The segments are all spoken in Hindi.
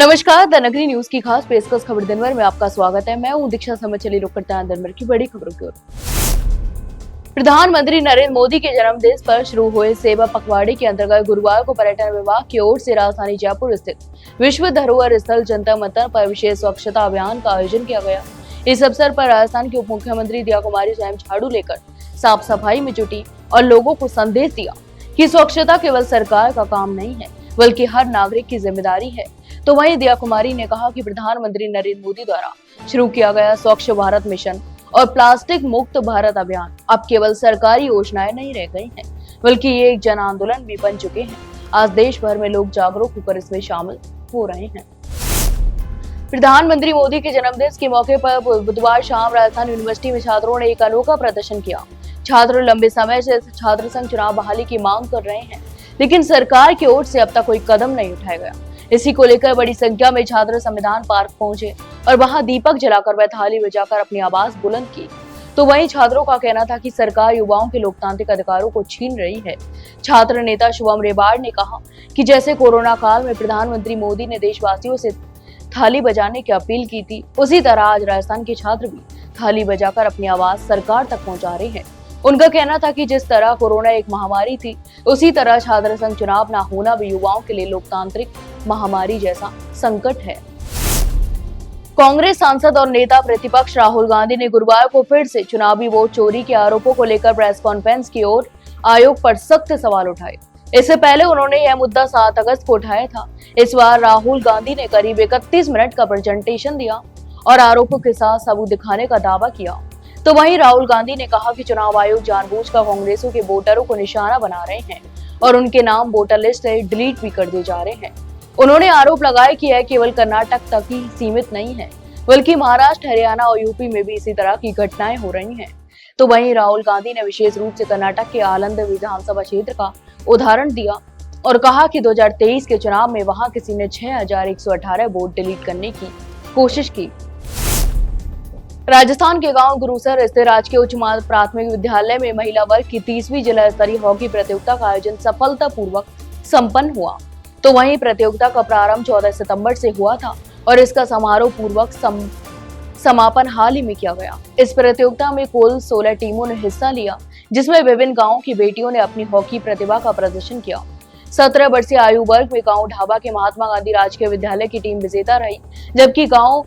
नमस्कार, द नगरी न्यूज की खास पेशकश खबर दिन भर में आपका स्वागत है। मैं हूं दीक्षा समय। चलिए रुक करते हैं दिन भर की बड़ी खबरों की ओर। प्रधानमंत्री नरेंद्र मोदी के जन्मदिन पर शुरू हुए सेवा पखवाड़े के अंतर्गत गुरुवार को पर्यटन विभाग की ओर से राजधानी जयपुर स्थित विश्व धरोहर स्थल जनता मंथन पर विशेष स्वच्छता अभियान का आयोजन किया गया। इस अवसर पर राजस्थान की उप मुख्यमंत्री दिया कुमारी स्वयं झाड़ू लेकर साफ सफाई में जुटी और लोगों को संदेश दिया कि स्वच्छता केवल सरकार का काम नहीं है बल्कि हर नागरिक की जिम्मेदारी है। तो वहीं दिया कुमारी ने कहा कि प्रधानमंत्री नरेंद्र मोदी द्वारा शुरू किया गया स्वच्छ भारत मिशन और प्लास्टिक मुक्त भारत अभियान अब केवल सरकारी योजनाएं नहीं रह गई हैं, बल्कि ये एक जन आंदोलन भी बन चुके हैं। आज देश भर में लोग जागरूक होकर इसमें शामिल हो रहे हैं। प्रधानमंत्री मोदी के जन्मदिन के मौके पर बुधवार शाम राजस्थान यूनिवर्सिटी में छात्रों ने एक अनोखा प्रदर्शन किया। छात्र लंबे समय से छात्र संघ चुनाव बहाली की मांग कर रहे हैं, लेकिन सरकार की ओर से अब तक कोई कदम नहीं उठाया गया। इसी को लेकर बड़ी संख्या में छात्र संविधान पार्क पहुंचे और वहां दीपक जलाकर व थाली बजाकर अपनी आवाज बुलंद की। तो वहीं छात्रों का कहना था कि सरकार युवाओं के लोकतांत्रिक अधिकारों को छीन रही है। छात्र नेता शुभम रेबाड़ ने कहा कि जैसे कोरोना काल में प्रधानमंत्री मोदी ने देशवासियों से थाली बजाने की अपील की थी, उसी तरह आज राजस्थान के छात्र भी थाली बजाकर अपनी आवाज सरकार तक पहुंचा रहे हैं। उनका कहना था कि जिस तरह कोरोना एक महामारी थी, उसी तरह छात्र संघ चुनाव न होना भी युवाओं के लिए लोकतांत्रिक महामारी जैसा संकट है। कांग्रेस सांसद और नेता प्रतिपक्ष राहुल गांधी ने गुरुवार को फिर से चुनावी वोट चोरी के आरोपों को लेकर प्रेस कॉन्फ्रेंस की ओर आयोग पर सख्त सवाल उठाए। इससे पहले उन्होंने यह मुद्दा 7 अगस्त को उठाया था। इस बार राहुल गांधी ने करीब 31 मिनट का प्रेजेंटेशन दिया और आरोपों के साथ सबूत दिखाने का दावा किया। तो वहीं राहुल गांधी ने कहा कि चुनाव आयोग जानबूझकर कांग्रेसों के वोटरों को निशाना बना रहे हैं और उनके नाम वोटर लिस्ट से डिलीट भी कर दिए जा रहे हैं। उन्होंने आरोप लगाया कि यह केवल कर्नाटक तक ही सीमित नहीं है, बल्कि महाराष्ट्र, हरियाणा और यूपी में भी इसी तरह की घटनाएं हो रही हैं। तो वहीं राहुल गांधी ने विशेष रूप से कर्नाटक के आलंद विधानसभा क्षेत्र का उदाहरण दिया और कहा कि 2023 के चुनाव में वहां किसी ने 6118 वोट डिलीट करने की कोशिश की। राजस्थान के गांव गुरुसर स्थित राजकीय उच्च प्राथमिक विद्यालय में महिला वर्ग की 30वीं जिला स्तरीय हॉकी प्रतियोगिता का आयोजन सफलतापूर्वक संपन्न हुआ। तो वहीं प्रतियोगिता का प्रारंभ 14 सितंबर से हुआ था और इसका समारोह पूर्वक समापन हाल ही में किया गया। इस प्रतियोगिता में कुल 16 टीमों ने हिस्सा लिया, जिसमें विभिन्न गांवों की बेटियों ने अपनी हॉकी प्रतिभा का प्रदर्शन किया। 17 वर्षीय आयु वर्ग में गांव ढाबा के महात्मा गांधी राजकीय विद्यालय की टीम विजेता रही, जबकि गांव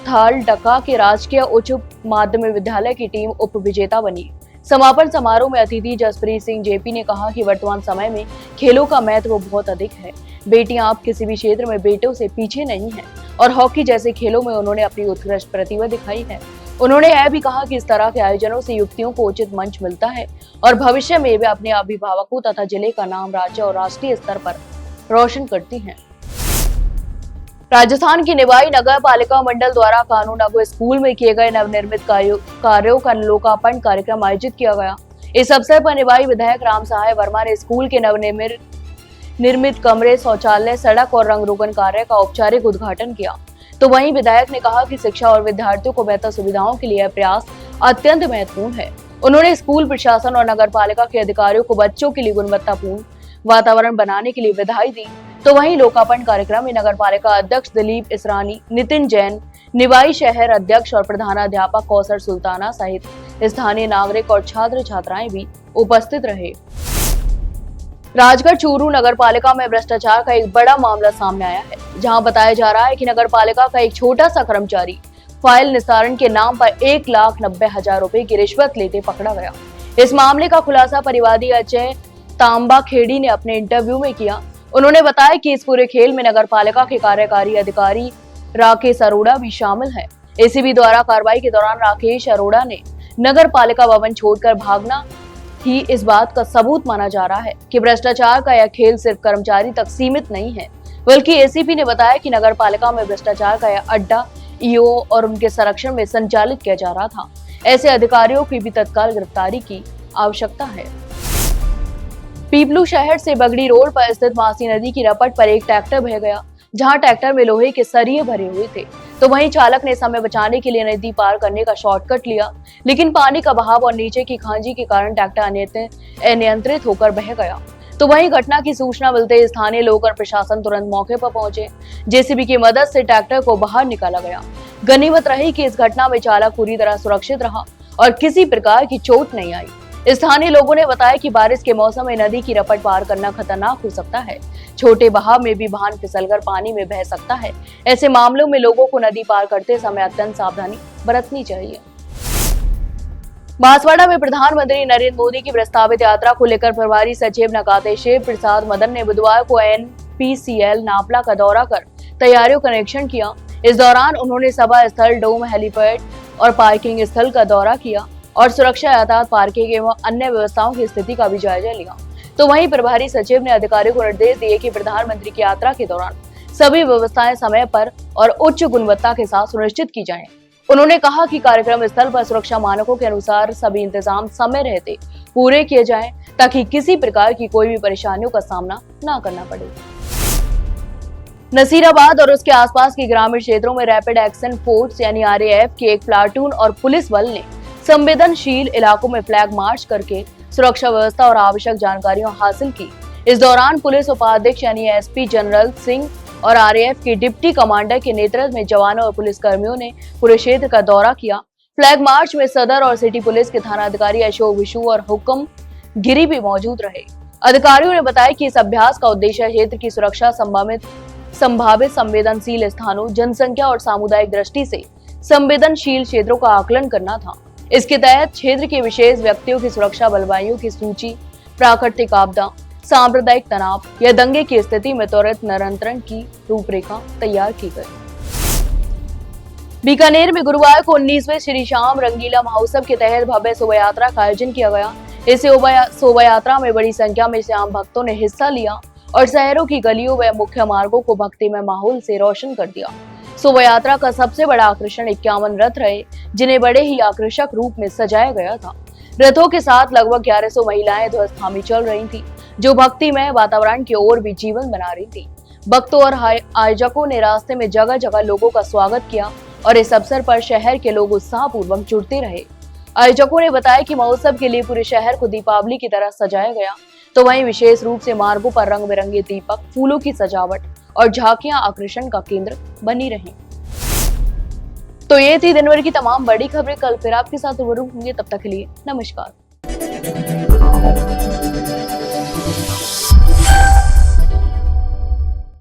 थाल डका के राजकीय उच्च माध्यमिक विद्यालय की टीम उप विजेता बनी। समापन समारोह में अतिथि जसप्रीत सिंह जेपी ने कहा कि वर्तमान समय में खेलों का महत्व बहुत अधिक है। बेटियां अब किसी भी क्षेत्र में बेटों से पीछे नहीं हैं और हॉकी जैसे खेलों में उन्होंने अपनी उत्कृष्ट प्रतिभा दिखाई है। उन्होंने यह भी कहा कि इस तरह के आयोजनों से युवतियों को उचित मंच मिलता है और भविष्य में वे अपने अभिभावकों तथा जिले का नाम राज्य और राष्ट्रीय स्तर पर रोशन करती हैं। राजस्थान की निवाई नगर पालिका मंडल द्वारा कानून अगो स्कूल में किए गए नवनिर्मित कार्यों का लोकार्पण कार्यक्रम आयोजित किया गया। इस अवसर पर निवाई विधायक राम सहाय वर्मा ने स्कूल के नवनिर्मित कमरे, शौचालय, सड़क और रंग रोगन कार्य का औपचारिक उद्घाटन किया। तो वहीं विधायक ने कहा कि शिक्षा और विद्यार्थियों को बेहतर सुविधाओं के लिए प्रयास अत्यंत महत्वपूर्ण है। उन्होंने स्कूल प्रशासन और नगर पालिका के अधिकारियों को बच्चों के लिए गुणवत्तापूर्ण वातावरण बनाने के लिए बधाई दी। तो वहीं लोकार्पण कार्यक्रम में नगर पालिका अध्यक्ष दिलीप इसरानी, नितिन जैन, निवाई शहर अध्यक्ष और प्रधानाध्यापक कौसर सुल्ताना सहित स्थानीय नागरिक और छात्र छात्राएं भी उपस्थित रहे। राजगढ़ चूरू नगर पालिका में भ्रष्टाचार का एक बड़ा मामला सामने आया है, जहां बताया जा रहा है कि नगर पालिका का एक छोटा सा कर्मचारी फाइल निस्तारण के नाम पर 1,90,000 रुपए की रिश्वत लेते पकड़ा गया। इस मामले का खुलासा परिवादी अजय तांबा खेड़ी ने अपने इंटरव्यू में किया। उन्होंने बताया कि इस पूरे खेल में नगर पालिका के कार्यकारी अधिकारी राकेश अरोड़ा भी शामिल है। एसीबी द्वारा कार्रवाई के दौरान राकेश अरोड़ा ने नगर पालिका भवन छोड़कर भागना ही इस बात का सबूत माना जा रहा है कि भ्रष्टाचार का यह खेल सिर्फ कर्मचारी तक सीमित नहीं है, बल्कि एसीपी ने बताया कि नगर पालिका में भ्रष्टाचार का यह अड्डा ईओ और उनके संरक्षण में संचालित किया जा रहा था। ऐसे अधिकारियों की भी तत्काल गिरफ्तारी की आवश्यकता है। पीपलू शहर से बगड़ी रोड पर स्थित मासी नदी की रपट पर एक ट्रैक्टर बह गया, जहां ट्रैक्टर में लोहे के सरिये भरे हुए थे। तो वहीं चालक ने समय बचाने के लिए नदी पार करने का शॉर्टकट लिया, लेकिन पानी का बहाव और नीचे की खांजी के कारण ट्रैक्टर अनियंत्रित होकर बह गया। तो वहीं घटना की सूचना मिलते ही स्थानीय लोग और प्रशासन तुरंत मौके पर पहुंचे। जेसीबी की मदद से ट्रैक्टर को बाहर निकाला गया। गनीमत रही कि इस घटना में चालक पूरी तरह सुरक्षित रहा और किसी प्रकार की चोट नहीं आई। स्थानीय लोगों ने बताया कि बारिश के मौसम में नदी की रपट पार करना खतरनाक हो सकता है। छोटे बहाव में भी वाहन फिसलकर पानी में बह सकता है। ऐसे मामलों में लोगों को नदी पार करते समय अत्यंत सावधानी बरतनी चाहिए। बांसवाड़ा में प्रधानमंत्री नरेंद्र मोदी की प्रस्तावित यात्रा को लेकर प्रभारी सचिव नकाते शिव प्रसाद मदन ने बुधवार को NPCL नापला का दौरा कर तैयारियों का निरीक्षण किया। इस दौरान उन्होंने सभा स्थल, डोम, हेलीपैड और पार्किंग स्थल का दौरा किया और सुरक्षा, यातायात, पार्किंग एवं अन्य व्यवस्थाओं की स्थिति का भी जायजा लिया। तो वहीं प्रभारी सचिव ने अधिकारियों को निर्देश दिए कि प्रधानमंत्री की यात्रा के दौरान सभी व्यवस्थाएं समय पर और उच्च गुणवत्ता के साथ सुनिश्चित की जाएं। उन्होंने कहा कि कार्यक्रम स्थल पर सुरक्षा मानकों के अनुसार सभी इंतजाम समय रहते पूरे किए जाएं ताकि किसी प्रकार की कोई भी परेशानियों का सामना न करना पड़े। नसीराबाद और उसके आसपास के ग्रामीण क्षेत्रों में रैपिड एक्शन फोर्स यानी RAF की एक प्लाटून और पुलिस बल ने संवेदनशील इलाकों में फ्लैग मार्च करके सुरक्षा व्यवस्था और आवश्यक जानकारियां हासिल की। इस दौरान पुलिस उपाध्यक्ष यानी SP जनरल सिंह और RAF के डिप्टी कमांडर के नेतृत्व में जवानों और पुलिस कर्मियों ने पूरे क्षेत्र का दौरा किया। फ्लैग मार्च में सदर और सिटी पुलिस के थाना अधिकारी अशोक विशु और हुक्म गिरी भी मौजूद रहे। अधिकारियों ने बताया कि इस अभ्यास का उद्देश्य क्षेत्र की सुरक्षा, संभावित संवेदनशील स्थानों, जनसंख्या और सामुदायिक दृष्टि से संवेदनशील क्षेत्रों का आकलन करना था। इसके तहत क्षेत्र के विशेष व्यक्तियों की सुरक्षा, बलवाइयों की सूची, प्राकृतिक आपदा, सांप्रदायिक तनाव या दंगे की स्थिति में त्वरित नियंत्रण की रूपरेखा तैयार की गई। बीकानेर में गुरुवार को 19वें श्री श्याम रंगीला महोत्सव के तहत भव्य शोभा यात्रा का आयोजन किया गया। इस शोभा यात्रा में बड़ी संख्या में श्याम भक्तों ने हिस्सा लिया और शहरों की गलियों व मुख्य मार्गों को भक्तिमय माहौल से रोशन कर दिया। शोभा यात्रा का सबसे बड़ा आकर्षण 51 रथ रहे, जिन्हें बड़े ही आकर्षक रूप में सजाया गया था। रथों के साथ लगभग 1100 महिलाएं ध्वजधामी चल रही थी, जो भक्तिमय वातावरण की ओर भी जीवन बना रही थी। भक्तों और आयोजकों ने रास्ते में जगह जगह लोगों का स्वागत किया और इस अवसर पर शहर के लोग उत्साह पूर्वक जुटते रहे। आयोजकों ने बताया कि महोत्सव के लिए पूरे शहर को दीपावली की तरह सजाया गया, तो वहीं विशेष रूप से मार्गों पर रंग बिरंगे दीपक, फूलों की सजावट और झांकियां आकर्षण का केंद्र बनी रही। तो ये थी दिन भर की तमाम बड़ी खबरें। कल फिर आपके साथ रूबरू होंगे, तब तक के लिए नमस्कार।